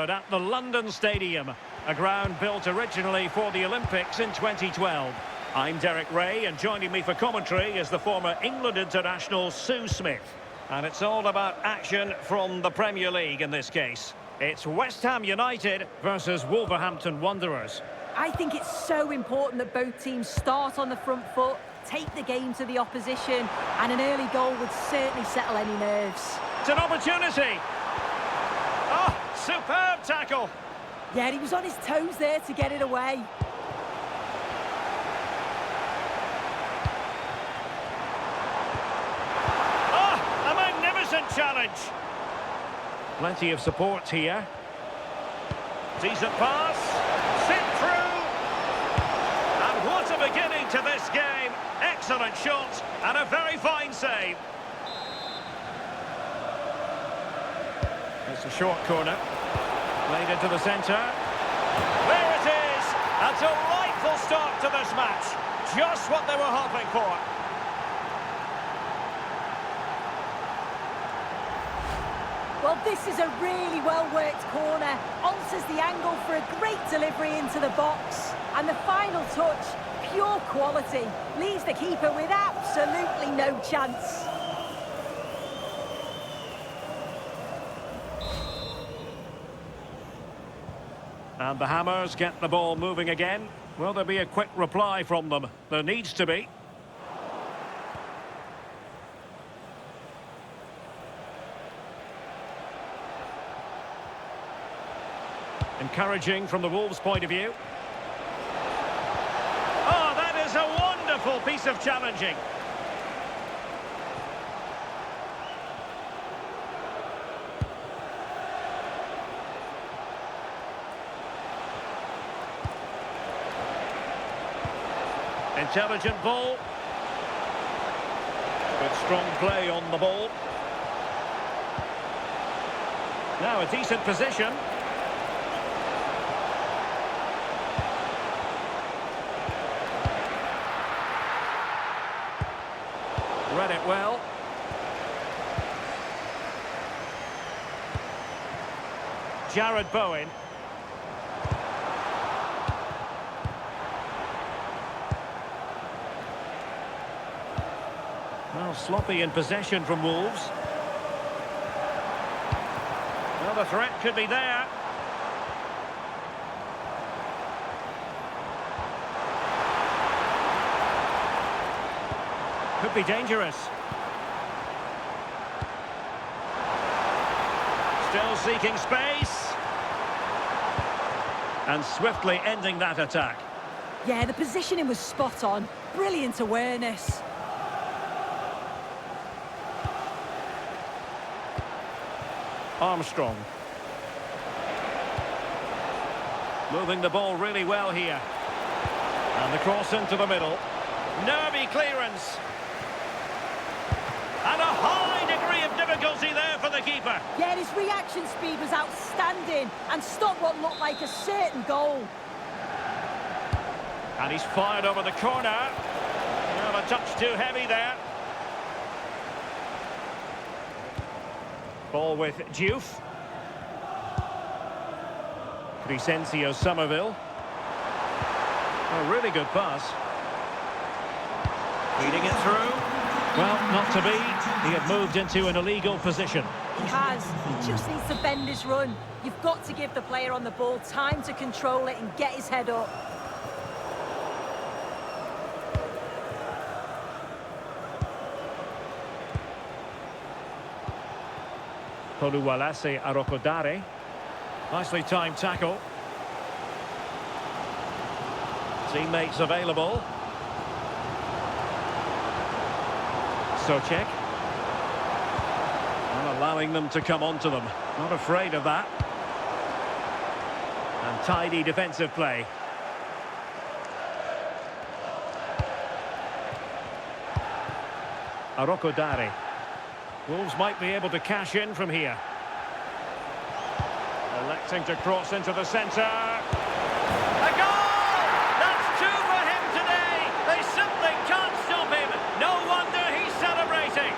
Trafford at the London Stadium, a ground built originally for the Olympics in 2012. I'm Derek Ray, and joining me for commentary is the former England international Sue Smith. And it's all about action from the Premier League in this case. It's West Ham United versus Wolverhampton Wanderers. I think it's so important that both teams start on the front foot, take the game to the opposition, and an early goal would certainly settle any nerves. It's an opportunity. Oh, superb tackle. Yeah, he was on his toes there to get it away. Oh, a magnificent challenge. Plenty of support here. Decent pass. Sit through. And what a beginning to this game. Excellent shot and a very fine save. It's a short corner. Played into the centre. There it is! A delightful start to this match. Just what they were hoping for. Well, this is a really well-worked corner. Alters the angle for a great delivery into the box. And the final touch, pure quality. Leaves the keeper with absolutely no chance. And the Hammers get the ball moving again. Will there be a quick reply from them? There needs to be. Encouraging from the Wolves' point of view. Oh, that is a wonderful piece of challenging. Intelligent ball. Good strong play on the ball. Now a decent position. Read it well. Jared Bowen. Well, sloppy in possession from Wolves. Well, the threat could be there. Could be dangerous. Still seeking space. And swiftly ending that attack. Yeah, the positioning was spot on. Brilliant awareness. Armstrong. Moving the ball really well here. And the cross into the middle. Nervy clearance. And a high degree of difficulty there for the keeper. Yeah, his reaction speed was outstanding and stopped what looked like a certain goal. And he's fired over the corner. Well, a touch too heavy there. Ball with Diouf. Crescencio Somerville. A really good pass. Feeding it through. Well, not to be. He had moved into an illegal position. He has. He just needs to bend his run. You've got to give the player on the ball time to control it and get his head up. Oluwalase Arokodare. Nicely timed tackle. Teammates available. Socek. Well, allowing them to come onto them. Not afraid of that. And tidy defensive play. Arokodare. Wolves might be able to cash in from here. Electing to cross into the centre. A goal! That's two for him today. They simply can't stop him. No wonder he's celebrating.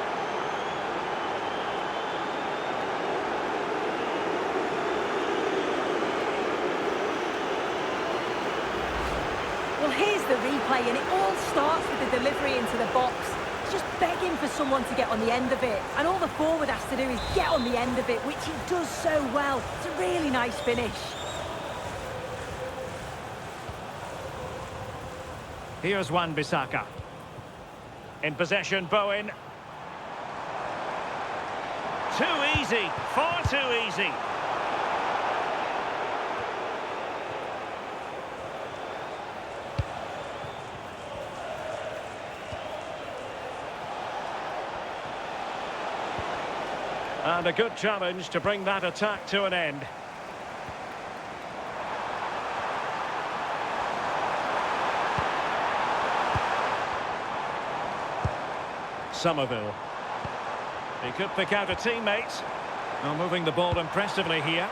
here's the replay, and it all starts with the delivery into the box. It's just begging for someone to get on the end of it. And all the forward has to do is get on the end of it, which he does so well. It's a really nice finish. Here's Wan-Bissaka. In possession, Bowen. Too easy, far too easy. And a good challenge to bring that attack to an end. Somerville. He could pick out a teammate. Now moving the ball impressively here.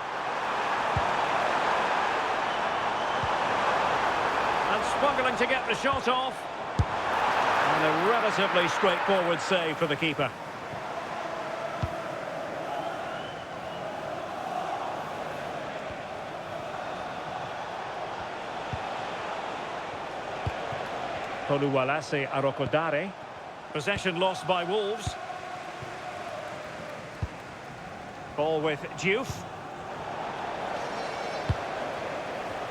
And struggling to get the shot off. And a relatively straightforward save for the keeper. Oluwalase Arokodare. Possession lost by Wolves. Ball with Diouf.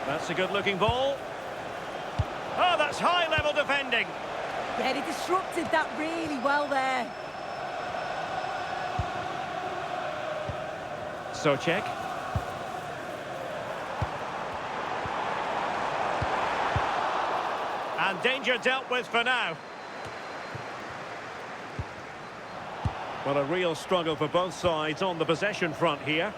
That's a good-looking ball. Oh, that's high-level defending. Yeah, he disrupted that really well there. Souček. And danger dealt with for now. Well, a real struggle for both sides on the possession front here.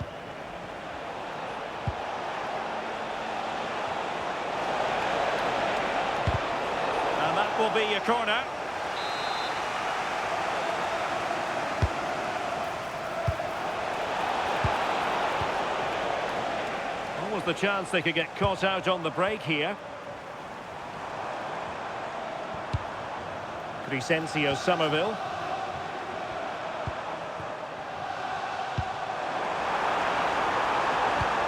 And that will be a corner. Almost the chance they could get caught out on the break here. Crescencio Somerville.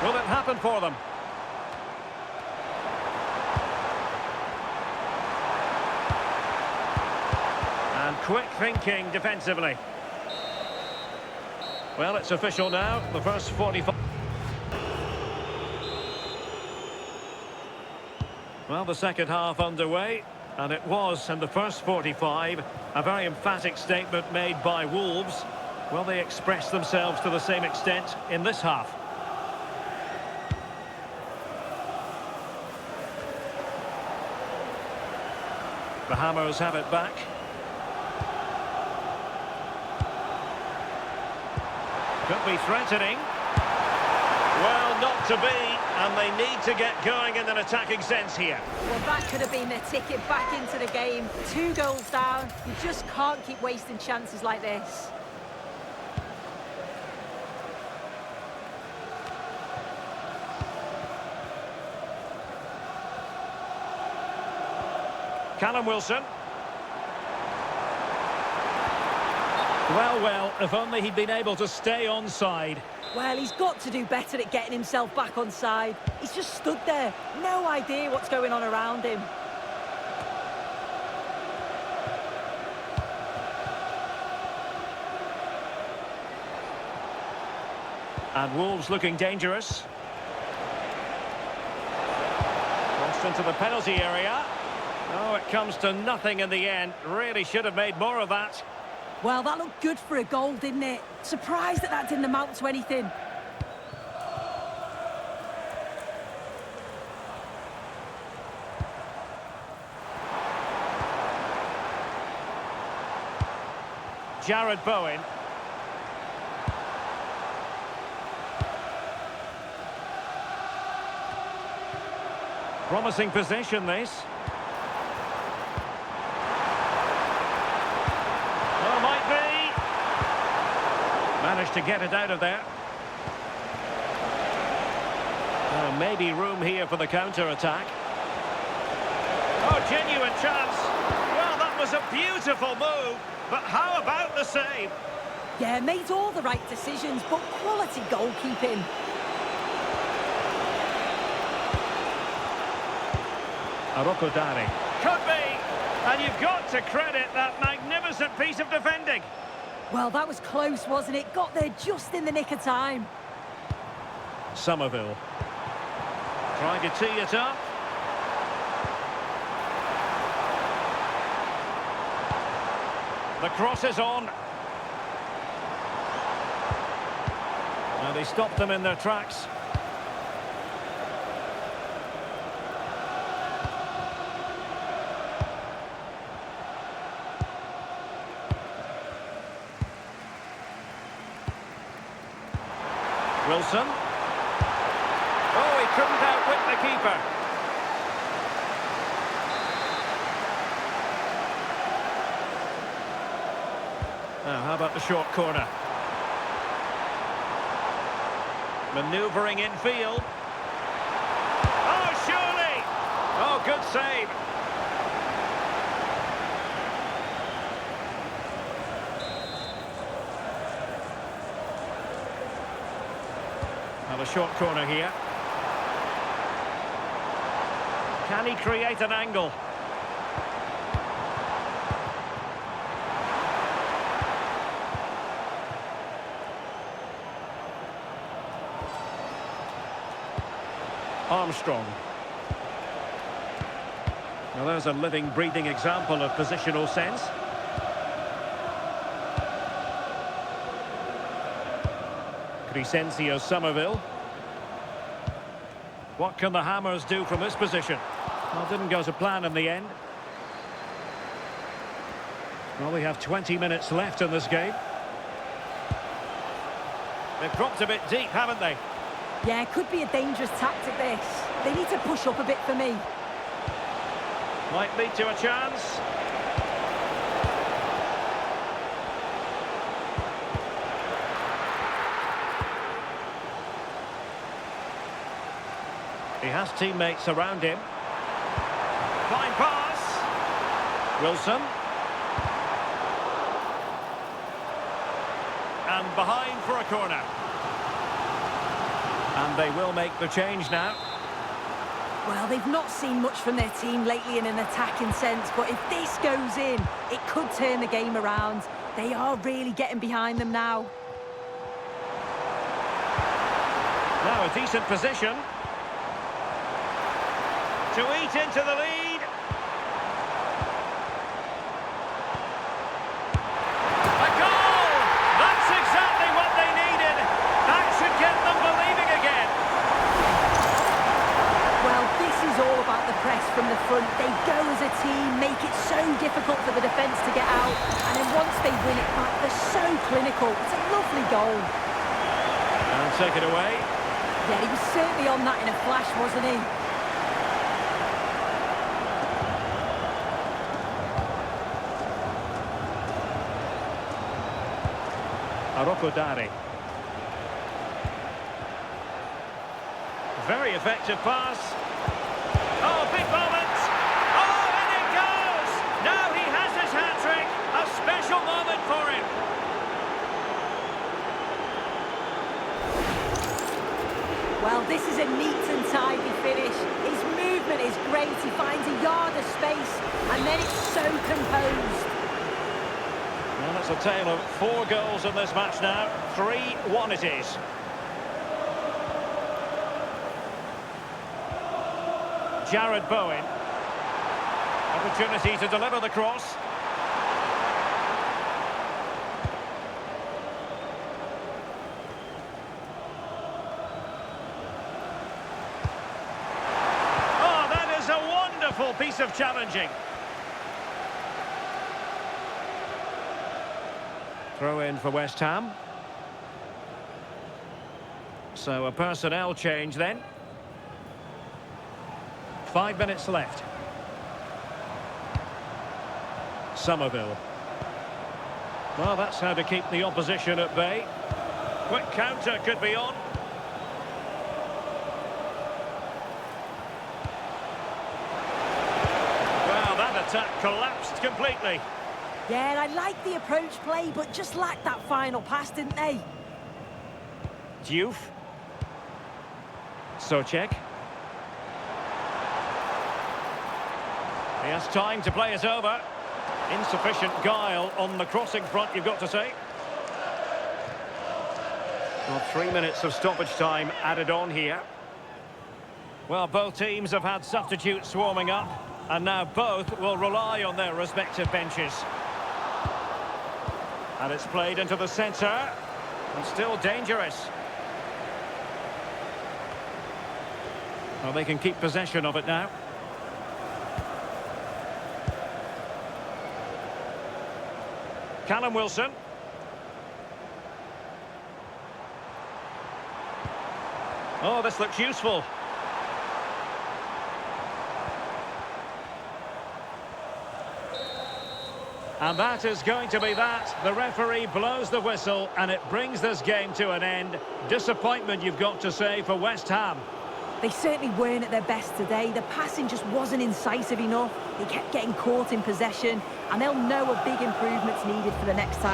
Will it happen for them? And quick thinking defensively. Well, it's official now. The first 45. Well, the second half underway. And it was, in the first 45, a very emphatic statement made by Wolves. Will they express themselves to the same extent in this half? The Hammers have it back. Could be threatening. Well, not to be, and they need to get going in an attacking sense here. Well, that could have been their ticket back into the game. 2 goals down. You just can't keep wasting chances like this. Callum Wilson. Well, if only he'd been able to stay onside. Well, he's got to do better at getting himself back on side. He's just stood there. No idea what's going on around him. And Wolves looking dangerous. Crossed into the penalty area. Oh, it comes to nothing in the end. Really should have made more of that. Well, that looked good for a goal, didn't it? Surprised that that didn't amount to anything. Jared Bowen. Promising possession, this. Oh, might be. Managed to get it out of there. Oh, maybe room here for the counter-attack. Oh, genuine chance. Well, that was a beautiful move. But how about the save? Yeah, made all the right decisions, but quality goalkeeping. Arokodare. Could be! And you've got to credit that magnificent piece of defending. Well, that was close, wasn't it? Got there just in the nick of time. Somerville. Trying to tee it up. The cross is on. And he stopped them in their tracks. Wilson. Oh, he couldn't outwit the keeper. Now, how about the short corner? Manoeuvring infield. Oh, surely! Oh, good save. Now the short corner here. Can he create an angle? Armstrong. Now there's a living, breathing example of positional sense. Crescencio Somerville. What can the Hammers do from this position? Well, didn't go to plan in the end. Well, we have 20 minutes left in this game. They've dropped a bit deep, haven't they? Yeah, it could be a dangerous tactic, this. They need to push up a bit for me. Might lead to a chance. He has teammates around him. Fine pass. Wilson. And behind for a corner. And they will make the change now. Well, they've not seen much from their team lately in an attacking sense, but if this goes in, it could turn the game around. They are really getting behind them now. Now a decent position to eat into the lead. A goal! That's exactly what they needed. That should get them believing again. Well, this is all about the press from the front. They go as a team, make it so difficult for the defence to get out, and then once they win it back, they're so clinical. It's a lovely goal. And take it away. Yeah, he was certainly on that in a flash, wasn't he? Arokodare. Very effective pass. Oh, big moment. Oh, in it goes. Now he has his hat-trick. A special moment for him. Well, this is a neat and tidy finish. His movement is great. He finds a yard of space, and then it's so composed. Well, it's a tale of 4 goals in this match now. 3-1 it is. Jared Bowen. Opportunity to deliver the cross. Oh, that is a wonderful piece of challenging. Throw in for West Ham. So a personnel change then. 5 minutes left. Somerville. Well, that's how to keep the opposition at bay. Quick counter could be on. Well, that attack collapsed completely. Yeah, I like the approach play, but just lacked that final pass, didn't they? Diouf. Souček. He has time to play it over. Insufficient guile on the crossing front, you've got to say. Well, 3 minutes of stoppage time added on here. Well, both teams have had substitutes swarming up, and now both will rely on their respective benches. And it's played into the centre, and still dangerous. Well, they can keep possession of it now. Callum Wilson. Oh, this looks useful. And that is going to be that. The referee blows the whistle and it brings this game to an end. Disappointment, you've got to say, for West Ham. They certainly weren't at their best today. The passing just wasn't incisive enough. They kept getting caught in possession, and they'll know a big improvement's needed for the next time.